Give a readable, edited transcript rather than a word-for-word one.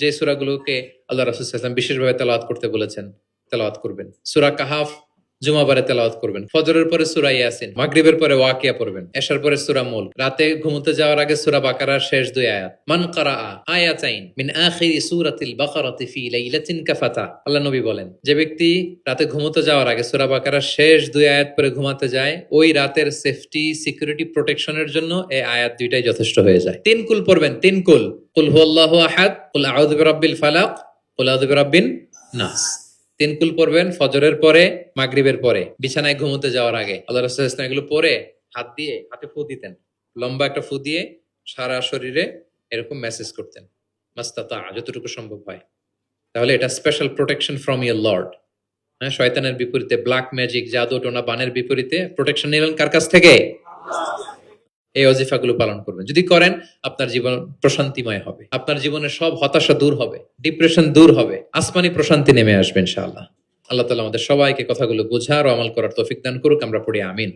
যে সূরাগুলোকে আল্লাহ রাসূল সাল্লাল্লাহু আলাইহি ওয়াসাল্লাম বিশেষভাবে তেলাওয়াত করতে বলেছেন তেলাওয়াত করবেন। সূরা কাহাফ জুমাবারে তেলাওয়াত করবেন। ফজরের পরে সূরা ইয়াসিন, মাগরিবের পরে ওয়াকিয়া পড়বেন, এশার পরে সূরা মুলক, রাতে ঘুমোতে যাওয়ার আগে সূরা বাকারার শেষ 2 আয়াত। মান কারাআ আয়াতাইন মিন আখিরি সূরাতিল বাকারাতি ফি লাইলাতিন কাফাতা। আল্লাহ নবী বলেন, যে ব্যক্তি রাতে ঘুমোতে যাওয়ার আগে সূরা বাকারার শেষ 2 আয়াত পরে ঘুমাতে যায়, ওই রাতের সেফটি সিকিউরিটি প্রোটেকশনের জন্য এই আয়াত দুইটাই যথেষ্ট হয়ে যায়। 3 কুল পড়বেন, 3 কুল। কুল হুয়াল্লাহু আহাদ, কুল আউযু বিরাব্বিল ফালাক, কুল আউযু বিরাব্বিন নাস। 3 কুল পড়বেন ফজরের পরে, মাগরিবের পরে, বিছানায় ঘুমোতে যাওয়ার আগে। আল্লাহ রাসূল সাল্লাল্লাহু আলাইহি ওয়াসাল্লাম এগুলো পরে হাত দিয়ে হাতে ফু দিতেন, লম্বা একটা ফু দিয়ে সারা শরীরে এরকম মেসেজ করতেন, মাস্তাতা, যতটুকু সম্ভব হয়। তাহলে এটা special protection from your Lord. হ্যাঁ, শয়তানের বিপরীতে, ব্ল্যাক ম্যাজিক, জাদু টোনা বানের বিপরীতে প্রোটেকশন নিলেন কার কাছ থেকে? এই ওজিফাগুলো পালন করবেন। যদি করেন, আপনার জীবন প্রশান্তিময় হবে, আপনার জীবনের সব হতাশা দূর হবে, ডিপ্রেশন দূর হবে, আসমানি প্রশান্তি নেমে আসবে ইনশাআল্লাহ। আল্লাহ তাআলা আমাদের সবাইকে কথাগুলো বোঝার ও আমল করার তৌফিক দান করুক। আমরা পড়ি আমিন।